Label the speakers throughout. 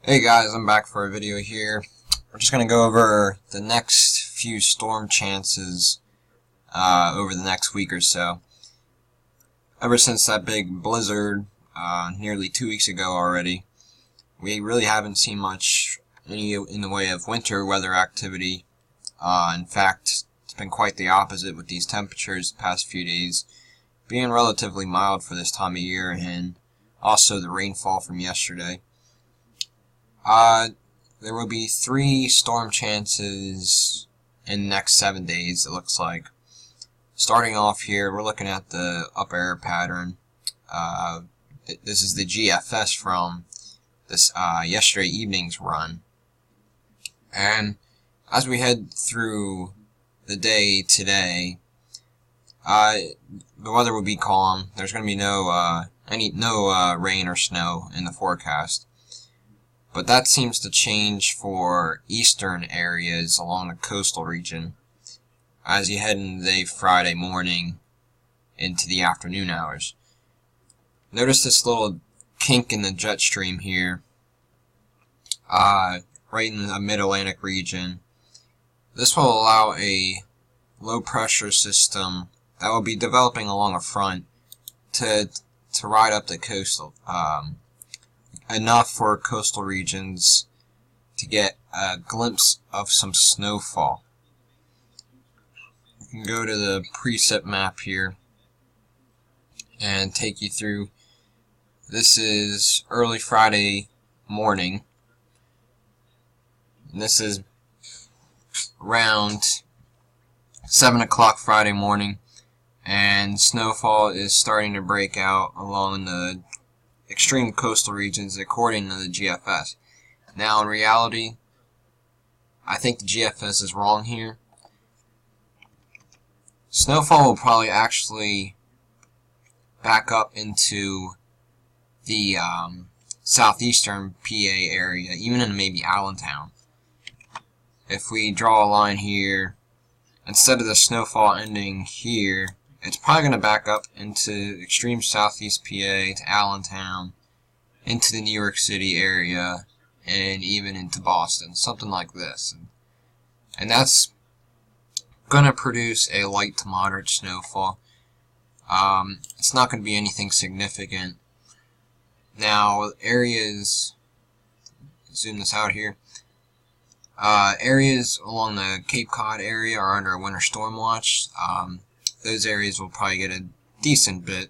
Speaker 1: Hey guys, I'm back for a video here. We're just going to go over the next few storm chances over the next week or so. Ever since that big blizzard nearly 2 weeks ago already, we really haven't seen much in the way of winter weather activity. In fact, it's been quite the opposite with these temperatures the past few days being relatively mild for this time of year, and also the rainfall from yesterday. There will be 3 storm chances in the next 7 days, it looks like. Starting off here, we're looking at the up air pattern. This is the GFS from this yesterday evening's run. And as we head through the day today, the weather will be calm. There's going to be no rain or snow in the forecast. But that seems to change for eastern areas along the coastal region as you head into the Friday morning into the afternoon hours. Notice this little kink in the jet stream here, right in the mid-Atlantic region. This will allow a low pressure system that will be developing along a front to ride up the coastal. Enough for coastal regions to get a glimpse of some snowfall. You can go to the preset map here and take you through. This is early Friday morning. And this is around 7 o'clock Friday morning, and snowfall is starting to break out along the extreme coastal regions according to the GFS. Now in reality, I think the GFS is wrong here. Snowfall will probably actually back up into the southeastern PA area, even in maybe Allentown. If we draw a line here, instead of the snowfall ending here, it's probably going to back up into extreme southeast PA, to Allentown, into the New York City area, and even into Boston, something like this. And that's going to produce a light to moderate snowfall. It's not going to be anything significant. Now, areas, zoom this out here, areas along the Cape Cod area are under a winter storm watch. Those areas will probably get a decent bit,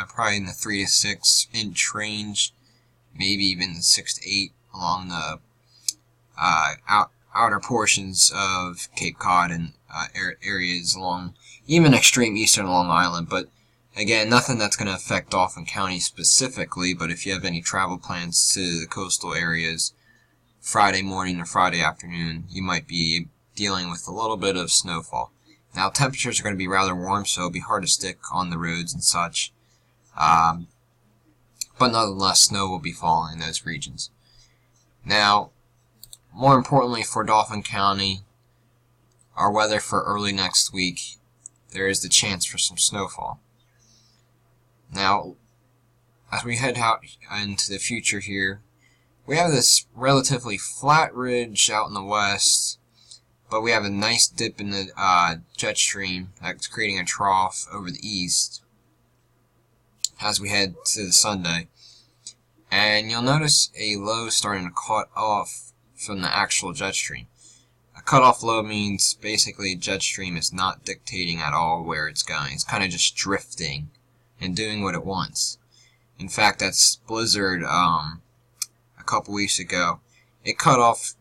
Speaker 1: probably in the 3 to 6 inch range, maybe even the 6 to 8 along the outer portions of Cape Cod and areas along even extreme eastern Long Island. But again, nothing that's going to affect Dauphin County specifically, but if you have any travel plans to the coastal areas Friday morning or Friday afternoon, you might be dealing with a little bit of snowfall. Now, temperatures are going to be rather warm, so it'll be hard to stick on the roads and such. But nonetheless, snow will be falling in those regions. Now, more importantly for Dauphin County, our weather for early next week, there is the chance for some snowfall. Now, as we head out into the future here, we have this relatively flat ridge out in the west, but we have a nice dip in the jet stream that's creating a trough over the east as we head to the Sunday. And you'll notice a low starting to cut off from the actual jet stream. A cutoff low means basically a jet stream is not dictating at all where it's going. It's kind of just drifting and doing what it wants. In fact, that blizzard a couple weeks ago, it cut off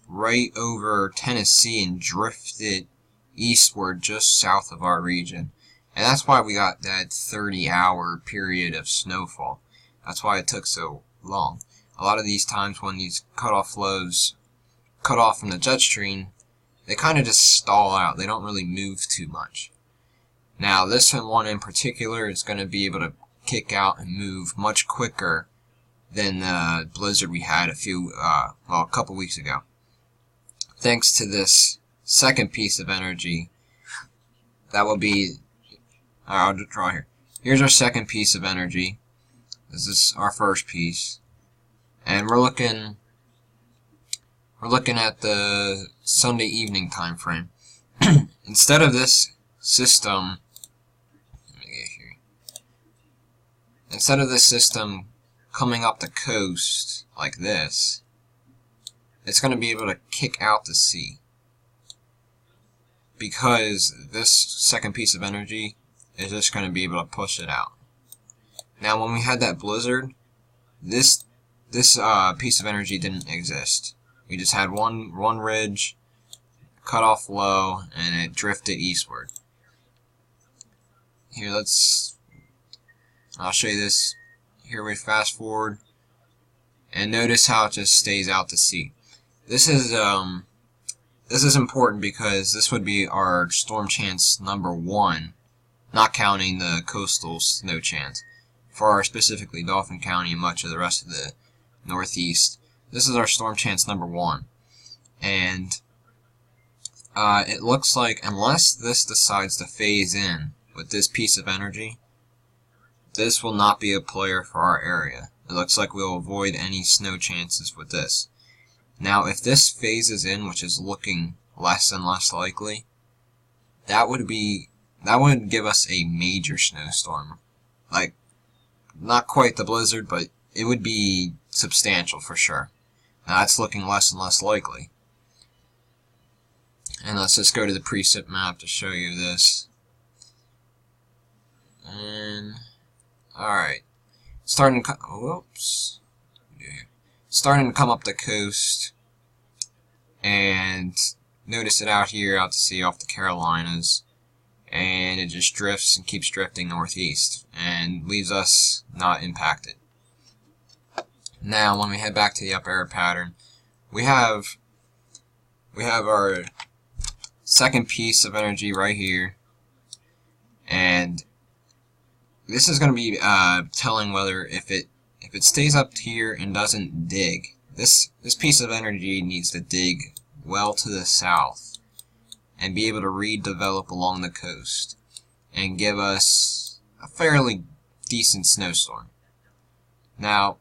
Speaker 1: right over Tennessee and drifted eastward just south of our region. And that's why we got that 30-hour period of snowfall. That's why it took so long. A lot of these times when these cutoff flows cut off from the jet stream, they kind of just stall out. They don't really move too much. Now, this one in particular is going to be able to kick out and move much quicker than the blizzard we had a couple weeks ago. Thanks to this second piece of energy, that will be, I'll just draw here. Here's our second piece of energy. This is our first piece. And we're looking we're looking at the Sunday evening time frame. Instead of this system, let me get here. Instead of this system coming up the coast like this, it's going to be able to kick out to sea, because this second piece of energy is just going to be able to push it out. Now, when we had that blizzard, this piece of energy didn't exist. We just had one ridge cut off low, and it drifted eastward. Here, I'll show you this. Here we fast forward, and notice how it just stays out to sea. This is important because this would be our storm chance number 1, not counting the coastal snow chance. For our specifically Dauphin County and much of the rest of the Northeast, this is our storm chance number 1. And it looks like, unless this decides to phase in with this piece of energy, this will not be a player for our area. It looks like we'll avoid any snow chances with this. Now, if this phases in, which is looking less and less likely, that would give us a major snowstorm. Like, not quite the blizzard, but it would be substantial for sure. Now, that's looking less and less likely. And let's just go to the precip map to show you this. And alright, starting to come up the coast, and notice it out here, out to sea off the Carolinas, and it just drifts and keeps drifting northeast, and leaves us not impacted. Now, when we head back to the up air pattern, we have our second piece of energy right here, and this is going to be telling whether if it stays up here and doesn't dig. This piece of energy needs to dig well to the south and be able to redevelop along the coast and give us a fairly decent snowstorm. Now,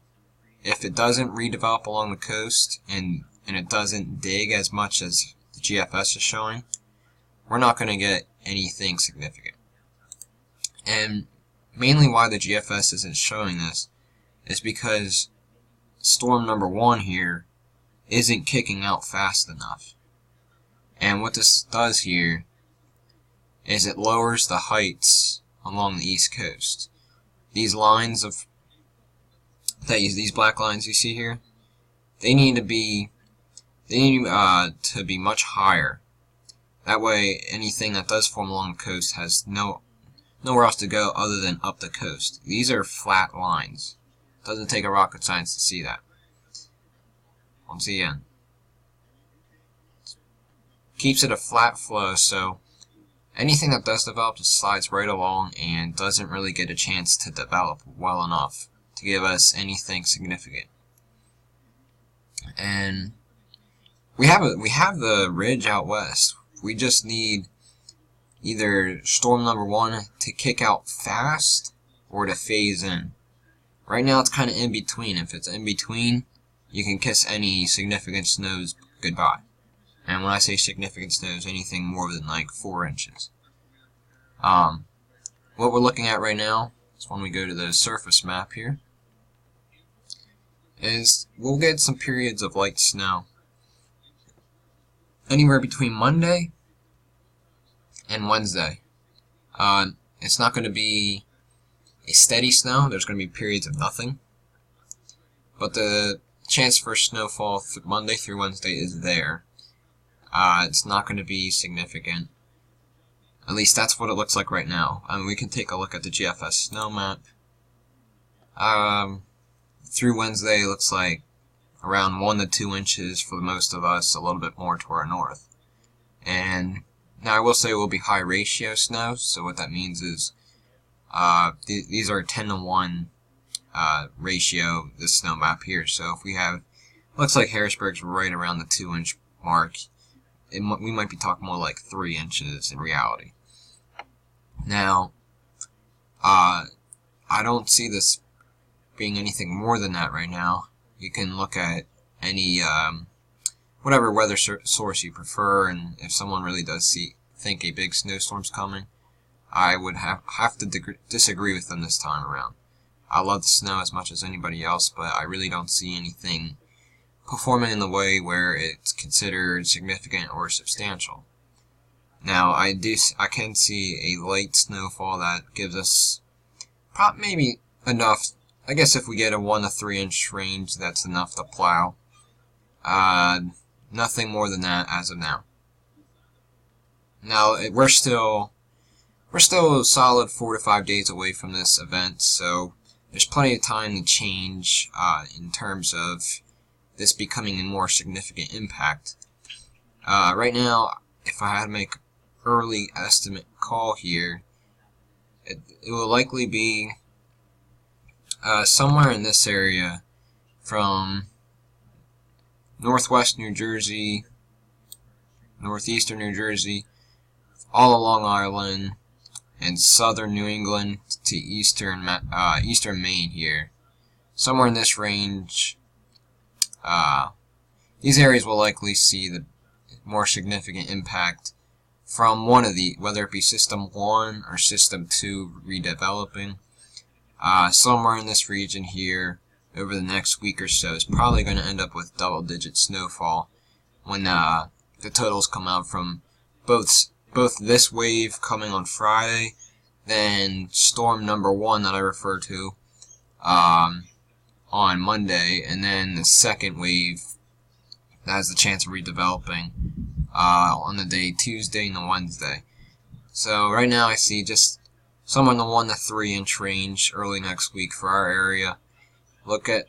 Speaker 1: if it doesn't redevelop along the coast and it doesn't dig as much as the GFS is showing, we're not going to get anything significant. And mainly why the GFS isn't showing this is because storm number 1 here isn't kicking out fast enough. And what this does here is it lowers the heights along the east coast. These lines of these black lines you see here, they need to be much higher. That way, anything that does form along the coast has nowhere else to go other than up the coast. These are flat lines. Doesn't take a rocket science to see that. Once again, keeps it a flat flow, so anything that does develop just slides right along and doesn't really get a chance to develop well enough to give us anything significant. And we have the ridge out west. We just need either storm number 1 to kick out fast or to phase in. Right now it's kind of in between. If it's in between, you can kiss any significant snows goodbye. And when I say significant snows, anything more than like 4 inches. What we're looking at right now is when we go to the surface map here, is we'll get some periods of light snow anywhere between Monday and Wednesday. It's not going to be a steady snow. There's going to be periods of nothing. But the chance for snowfall Monday through Wednesday is there. It's not going to be significant. At least that's what it looks like right now. I mean, we can take a look at the GFS snow map. Through Wednesday, it looks like around 1 to 2 inches for most of us, a little bit more to our north. And now I will say it will be high ratio snow, so what that means is these are 10 to 1 ratio, this snow map here. So if we have, looks like Harrisburg's right around the 2-inch mark, we might be talking more like 3 inches in reality. Now, I don't see this being anything more than that right now. You can look at any whatever weather source you prefer, and if someone really does think a big snowstorm's coming, I would have to disagree with them this time around. I love the snow as much as anybody else, but I really don't see anything performing in the way where it's considered significant or substantial. Now, I can see a light snowfall that gives us maybe enough. I guess if we get a 1 to 3 inch range, that's enough to plow. Nothing more than that as of now. Now, we're still a solid 4 to 5 days away from this event, so there's plenty of time to change in terms of this becoming a more significant impact. Right now, if I had to make early estimate call here, it will likely be somewhere in this area from northwest New Jersey, northeastern New Jersey, all along Ireland, and southern New England to eastern Maine here. Somewhere in this range, these areas will likely see the more significant impact from one of the, whether it be System 1 or System 2 redeveloping. Somewhere in this region here, over the next week or so, is probably going to end up with double-digit snowfall when the totals come out from both this wave coming on Friday, then storm number 1 that I refer to on Monday, and then the second wave that has the chance of redeveloping on the day Tuesday and the Wednesday. So right now I see just somewhere in the 1 to 3 inch range early next week for our area. Look at,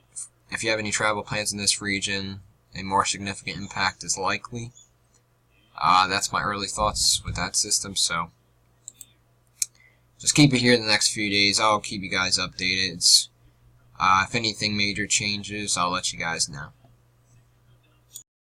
Speaker 1: if you have any travel plans in this region, a more significant impact is likely. That's my early thoughts with that system, so just keep it here the next few days. I'll keep you guys updated. If anything major changes, I'll let you guys know.